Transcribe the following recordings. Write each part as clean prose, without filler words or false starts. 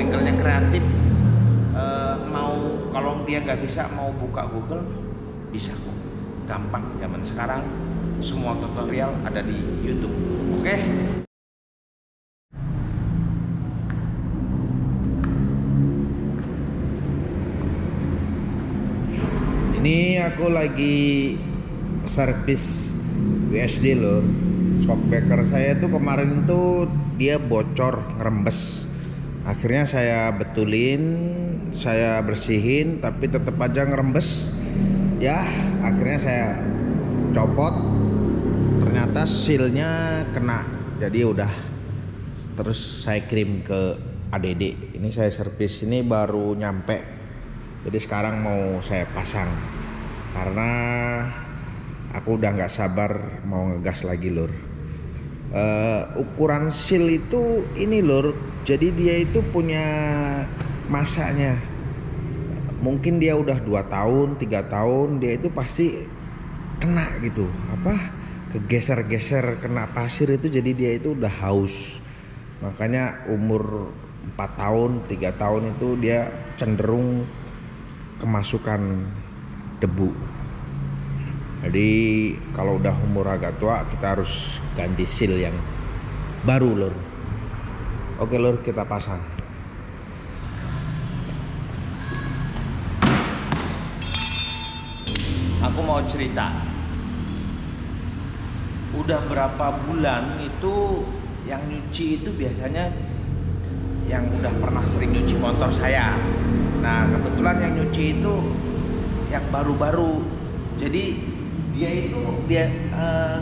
bengkelnya kreatif, mau kalau dia nggak bisa mau buka Google bisa kok, gampang. Zaman sekarang semua tutorial ada di YouTube. Oke. Ini aku lagi servis WSD lor. Shockbreaker saya tuh kemarin tuh dia bocor, ngerembes. Akhirnya saya betulin, saya bersihin, tapi tetap aja ngerembes. Ya, akhirnya saya copot. Ternyata sealnya kena. Jadi udah. Terus saya kirim ke ADD. Ini saya servis, ini baru nyampe. Jadi sekarang mau saya pasang karena aku udah nggak sabar mau ngegas lagi lur. Ukuran seal itu ini lur, jadi dia itu punya masanya. Mungkin dia udah 2 tahun 3 tahun dia itu pasti kena gitu, apa kegeser-geser kena pasir itu, jadi dia itu udah haus. Makanya umur 4 tahun 3 tahun itu dia cenderung kemasukan debu. Jadi kalau udah umur agak tua kita harus ganti seal yang baru lur. Oke lur, kita pasang. Aku mau cerita, udah berapa bulan itu yang nyuci itu biasanya yang udah pernah sering nyuci motor saya. Nah kebetulan yang nyuci itu yang baru-baru, jadi dia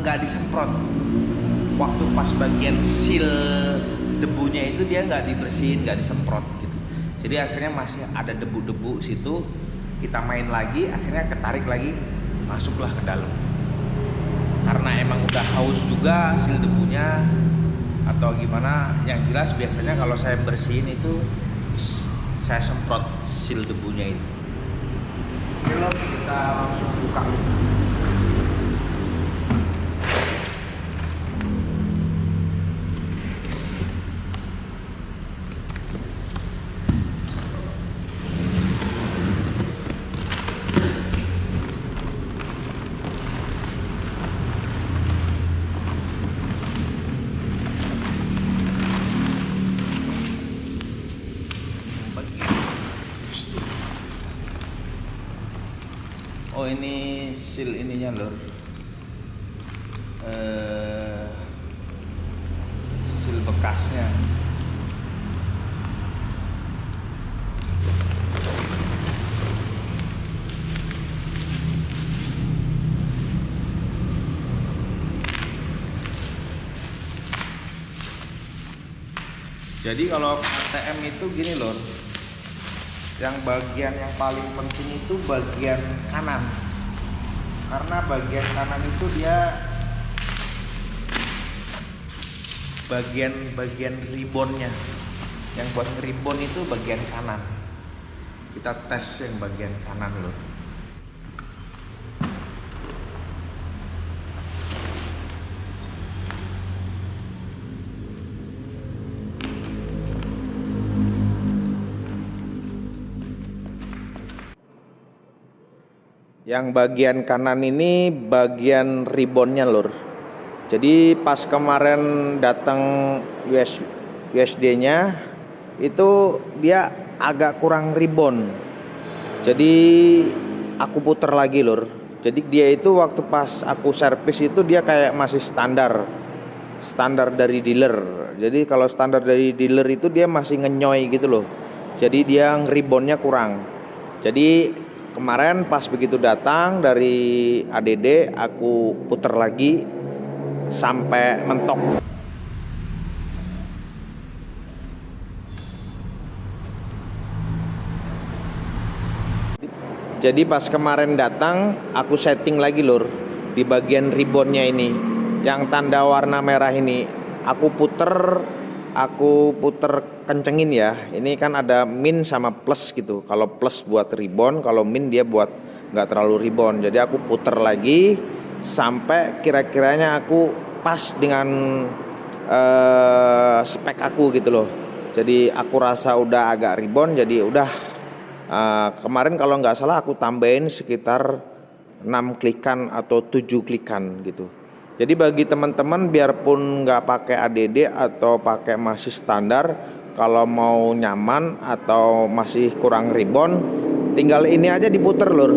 nggak disemprot. Waktu pas bagian seal debunya itu dia nggak dibersihin, nggak disemprot gitu. Jadi akhirnya masih ada debu-debu situ. Kita main lagi, akhirnya ketarik lagi, masuklah ke dalam. Karena emang udah haus juga seal debunya atau gimana, yang jelas biasanya kalau saya bersihin itu saya semprot seal debunya itu. Oke, kita langsung buka. Oh ini seal ininya lor, seal bekasnya. Jadi kalau ATM itu gini lor, yang bagian yang paling penting itu bagian kanan, karena bagian kanan itu dia bagian ribbonnya, yang buat ribbon itu bagian kanan. Kita tes yang bagian kanan loh. Yang bagian kanan ini bagian ribbonnya lur. Jadi pas kemarin datang USD-nya itu dia agak kurang ribbon. Jadi aku puter lagi lur. Jadi dia itu waktu pas aku servis itu dia kayak masih standar dari dealer. Jadi kalau standar dari dealer itu dia masih ngenyoy gitu loh. Jadi dia ribbonnya kurang. Jadi kemarin pas begitu datang dari ADD aku puter lagi sampai mentok. Jadi pas kemarin datang aku setting lagi lur di bagian ribbonnya ini, yang tanda warna merah ini. Aku puter kencengin ya. Ini kan ada min sama plus gitu. Kalau plus buat ribbon, kalau min dia buat nggak terlalu ribbon. Jadi aku puter lagi sampai kira-kiranya aku pas dengan spek aku gitu loh. Jadi aku rasa udah agak ribon, jadi udah kemarin kalau nggak salah aku tambahin sekitar 6 klikan atau 7 klikan gitu. Jadi bagi teman-teman biarpun nggak pakai ADD atau pakai masih standar, kalau mau nyaman atau masih kurang ribon, tinggal ini aja diputer lur.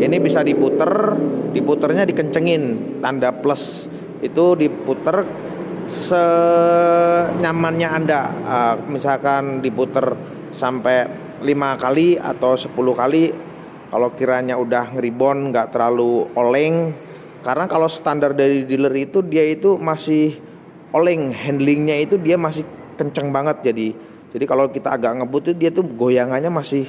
Ini bisa diputer, diputernya dikencengin, tanda plus itu diputer senyamannya Anda. Misalkan diputer sampai 5 kali atau 10 kali. Kalau kiranya udah ngeribon, nggak terlalu oleng. Karena kalau standar dari dealer itu dia itu masih oleng, handlingnya itu dia masih kenceng banget. Jadi kalau kita agak ngebut itu dia tuh goyangannya masih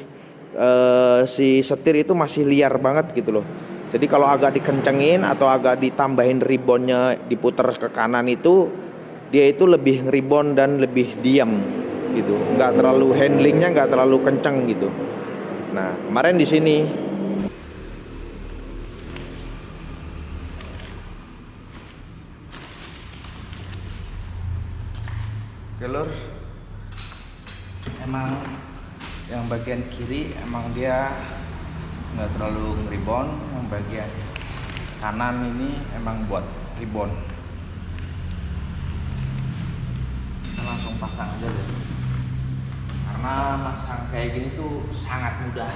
si setir itu masih liar banget gitu loh. Jadi kalau agak dikencengin atau agak ditambahin ribonnya, diputer ke kanan itu dia itu lebih ngeribon dan lebih diam gitu. Nggak terlalu handlingnya nggak terlalu kenceng gitu. Nah kemarin di sini lur, emang yang bagian kiri emang dia nggak terlalu ngeribon, yang bagian kanan ini emang buat ribon. Kita langsung pasang aja deh, karena masang kayak gini tuh sangat mudah.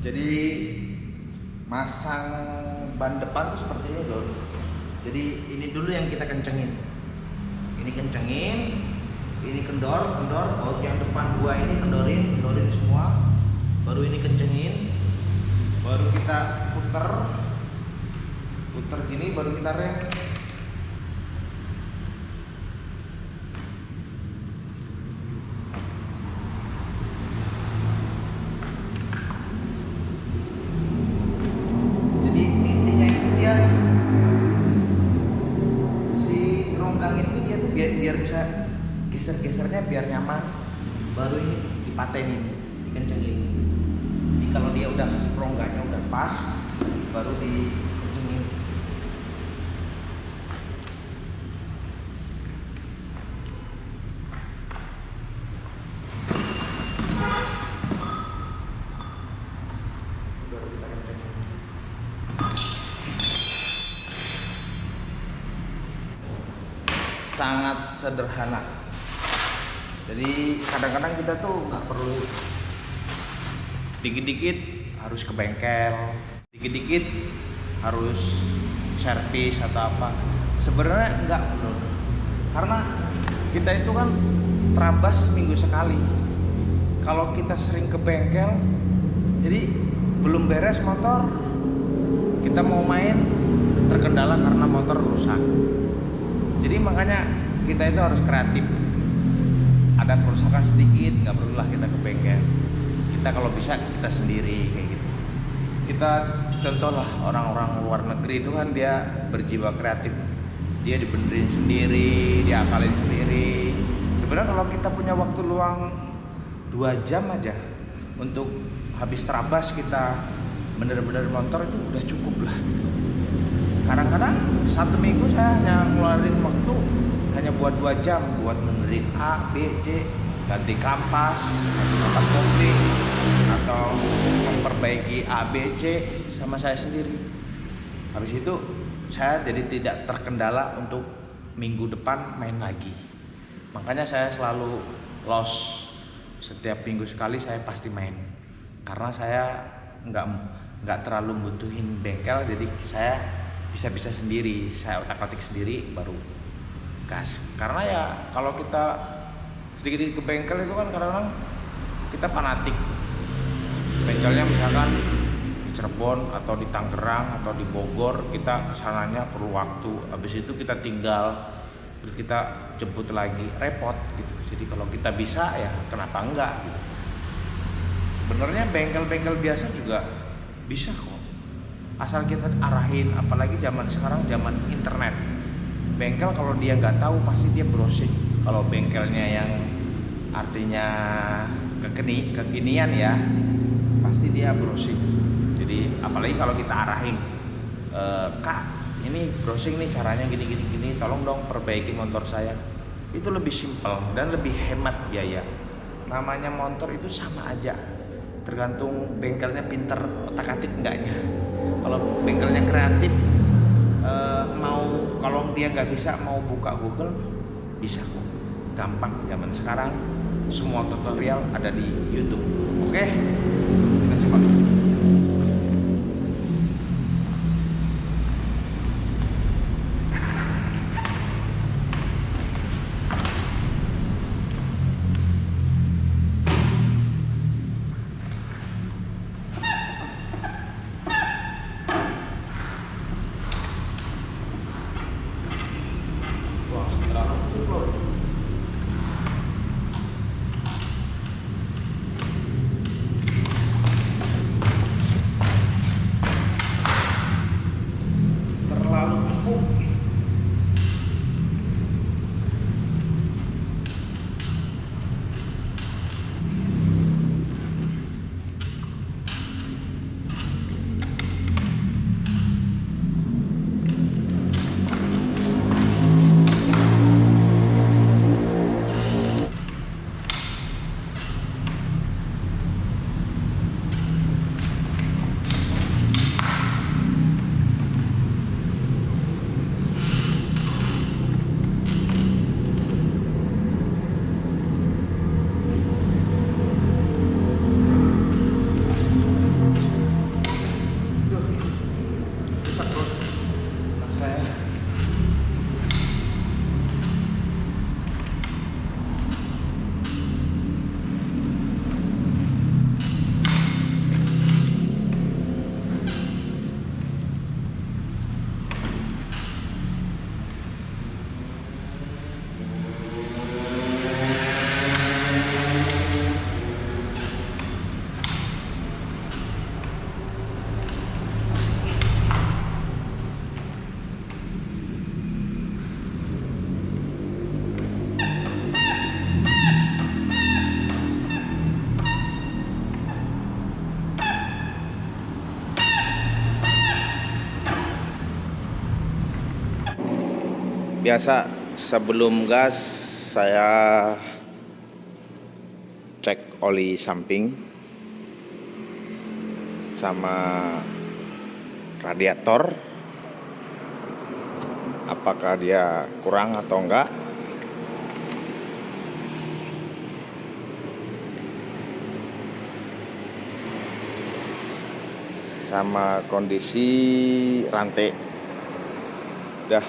Jadi masang ban depan tuh seperti ini loh. Jadi ini dulu yang kita kencengin. Ini kencengin, ini kendor, baut yang depan dua ini kendorin semua. Baru ini kencengin, baru kita puter gini, baru kita rem. Biar bisa geser-gesernya biar nyaman, baru ini dipatenin, dikencengin. Jadi kalau dia udah rongganya udah pas, baru dikencengin. Baru kita kencengin. Sangat sederhana. Jadi kadang-kadang kita tuh nggak perlu dikit-dikit harus ke bengkel, dikit-dikit harus servis atau apa. Sebenarnya enggak perlu, karena kita itu kan terabas seminggu sekali. Kalau kita sering ke bengkel, jadi belum beres motor, kita mau main terkendala karena motor rusak. Jadi makanya kita itu harus kreatif. Ada kerusakan sedikit, nggak perlulah kita ke bengkel. Kita kalau bisa kita sendiri kayak gitu. Kita contohlah orang-orang luar negeri itu kan dia berjiwa kreatif. Dia dibenerin sendiri, dia akalin sendiri. Sebenarnya kalau kita punya waktu luang 2 jam aja untuk habis terabas kita bener-bener motor itu udah cukup lah gitu. Kadang-kadang 1 minggu saya hanya ngeluarin waktu hanya buat 2 jam buat benerin A, B, C. ganti kampas kopling, atau memperbaiki ABC sama saya sendiri. Habis itu saya jadi tidak terkendala untuk minggu depan main lagi. Makanya saya selalu loss. Setiap minggu sekali saya pasti main, karena saya nggak terlalu butuhin bengkel, jadi saya bisa sendiri, saya otak-atik sendiri baru gas. Karena ya kalau kita sedikit ke bengkel itu kan kadang-kadang kita fanatik. Bengkelnya misalkan di Cirebon atau di Tangerang atau di Bogor, kita kesananya perlu waktu, habis itu kita tinggal, terus kita jemput lagi, repot gitu. Jadi kalau kita bisa ya kenapa enggak gitu. Sebenarnya bengkel-bengkel biasa juga bisa kok, asal kita arahin. Apalagi zaman sekarang, zaman internet. Bengkel kalau dia nggak tahu pasti dia browsing. Kalau bengkelnya yang artinya kekinian ya, pasti dia browsing. Jadi apalagi kalau kita arahin, Kak, ini browsing nih caranya gini, tolong dong perbaiki motor saya. Itu lebih simpel dan lebih hemat biaya. Namanya motor itu sama aja, tergantung bengkelnya pinter otak-atik enggaknya. Kalau bengkelnya kreatif, kalau dia nggak bisa mau buka Google, bisa kok, gampang. Zaman sekarang semua tutorial ada di YouTube. Oke, kita coba. Biasa sebelum gas saya cek oli samping sama radiator, apakah dia kurang atau enggak. Sama kondisi rantai. Udah